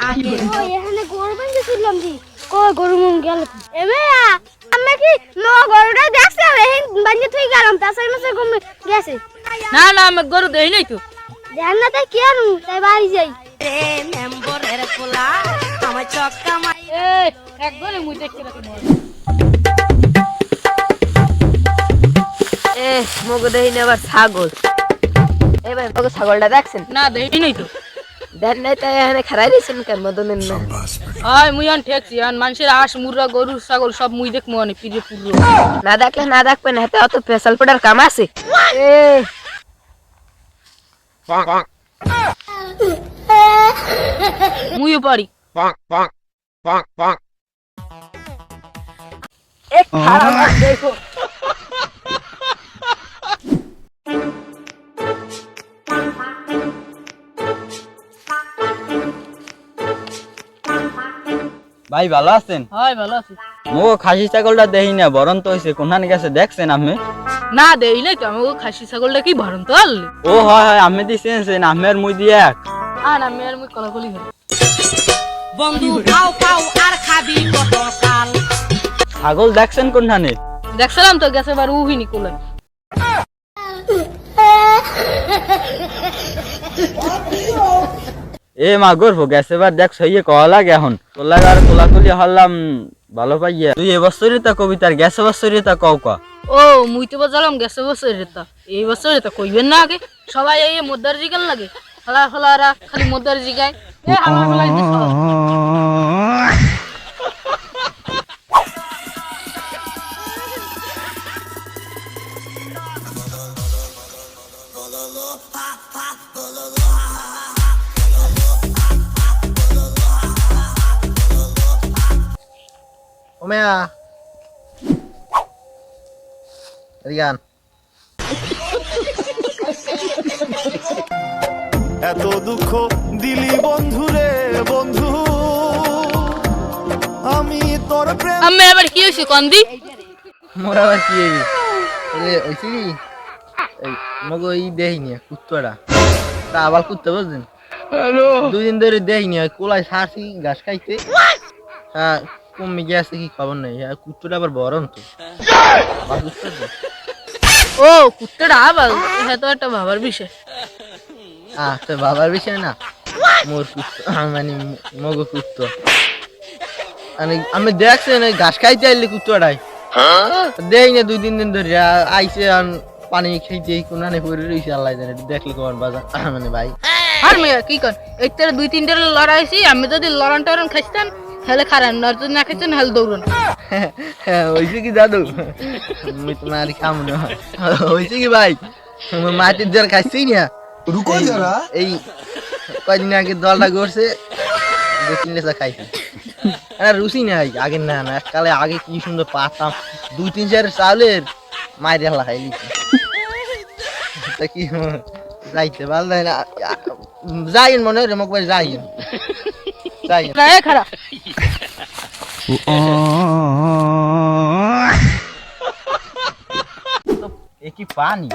ওই এখানে গরু বাঁধেছিলাম জি কই গরু মন গেল এবে আমি কি লো গরুটা দেখছ এই বাঁধে তুই গেলাম তাছাই মাসে কম গেছে না না আমি গরু দেই নাই তো জান না তাই কি আনু তাই বাড়ি যাই রে মেম্বরের পোলা আমার চক্কা মাই এই একবারে মুই দেখতে রাখি মগো দেই না আবার ছাগল এই ভাই মগো ছাগলটা দেখছেন না দেই নাই তো দেন নাই তাই এখানে খারাই দিছেন কেন মদনের না আয় মুই আন ঠেকছি আন মানুষের হাঁস মুরগা গরু ছাগল সব মুই দেখমু আনি পিরে পুরো না দেখলে না দেখবেন হাতে অত ফেসাল পড়ার কাম আছে মুইও পারি এক খারাপ দেখো ভাই ভালো আছেন? হয় ভালো আছি মো খাসি ছাগলটা দেই না বরন্ত হইছে কোনখানে গেছে দেখছেন আপনি? না দেই নাই তো আমি খাসি ছাগলটা কি ভরন্ত আনলি ও হয় হয় আপনি দিছেন আমের মুই দিয়ে এক আর আমি আর মুই কলাকলি হই বন্ধু খাও খাও আর খাবি কত কাল ছাগল দেখছেন কোনখানে? দেখছিলাম তো গেছে বার উহিনি কোলে এ মা গর্ভ গেছে বার দেখ সইয়ে কওয়া লাগে এখন তোলা আর কোলাকুলি হলাম ভালো পাইয়া তুই এবছরই তা কবিতার গেছে বছরই তা কও কা ও মুই তো বাজালাম গেছে বছরের তা এই বছরে তা কইবেন না আগে সবাই এই মদ্দার জিগাল লাগে ফলা ফলারা খালি মদ্দার জিগায় এ আমার ফলাই দিছ ওমেয়া রিয়ান এত দুঃখ দিলি বন্ধু রে বন্ধু আমি তোর প্রেম আমি আবার কি হইছে কন্দি মোর আবার কি ওইছি এই মগো এই দেখিনি কুত্তাটা তা আবার কুত্তা বুঝলেন দুই দিন ধরে দেখিনি কোলায় ছাড়ছি ঘাস খাইতে হ্যাঁ কমে গেছে কি খবর নেই কুত্তাটা আবার বরণ তো ও কুত্তাটা আবার এটা তো একটা ভাবার বিষয় তো বাবার বিষয় না মোর কুত্ত মানে মগো কুত্ত আমি দেখছেন ওই ঘাস খাইতে আইলি কুত্তাটাই দেই না দুই তিন দিন ধরে আইসে পানি খাইতে কোনানে পড়ে রয়েছে আল্লাহ জানে দেখলে তোমার বাজার মানে ভাই আর মেয়া কি কর এই তেরে দুই তিনটে লড়াইছি আমি যদি লড়ন টরন খাইতাম হেলে খারান নর যদি না খাইতেন হেলে দৌড়ন হয়েছে কি দাদু আমি তোমার খাম না হয়েছে কি ভাই মাটির জল খাইছি না রুকো যারা এই কয়দিন আগে দলটা করছে দু তিন লেসা খাইছি রুচি নাই আগে না না এককালে আগে কি সুন্দর পাতাম দুই তিন চার চাউলের মায়ের আল্লাহ খাই লিখি তা কি যাইতে ভালো না যাইন মনে হয় মোক ভাই যাইন যাইন খারাপ এ কি পানি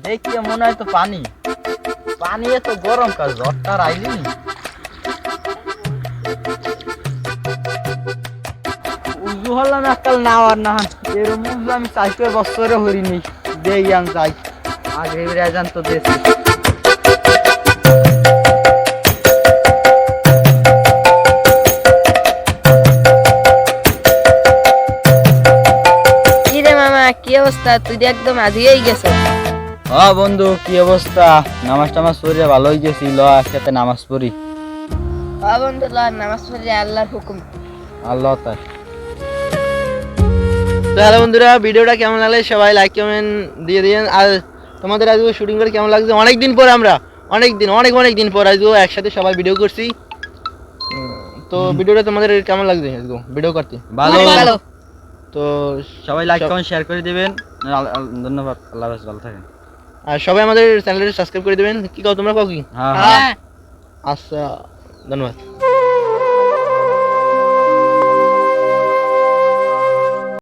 দেখিয়ে মনে হয় তো পানি পানি এত গরম কাজ জ্বরটা আইলি উজু হলাম এককাল না আর না এরম উজু আমি চাইতে বছরে হরিনি দেই আমি যাই আগে রেজান তো দেশ কি অবস্থা তুই একদম আজিয়েই গেছ বন্ধু কি অবস্থা নামাজ টামাজ পড়ে ভালো হয়ে গেছি ল একসাথে নামাজ পড়ি বন্ধু নামাজ পড়ে আল্লাহর হুকুম আল্লাহ তাই তো হ্যালো বন্ধুরা ভিডিওটা কেমন লাগলে সবাই লাইক কমেন্ট দিয়ে দিন আর তোমাদের আজকে শুটিং করে কেমন লাগছে অনেকদিন পর আমরা অনেক দিন পর আজকে একসাথে সবাই ভিডিও করছি তো ভিডিওটা তোমাদের কেমন লাগছে আজকে ভিডিও করতে ভালো তো সবাই লাইক কমেন্ট শেয়ার করে দিবেন ধন্যবাদ আল্লাহ হাফেজ ভালো থাকেন আর সবাই আমাদের চ্যানেলটা সাবস্ক্রাইব করে দিবেন কি কও তোমরা কও কি হ্যাঁ আচ্ছা ধন্যবাদ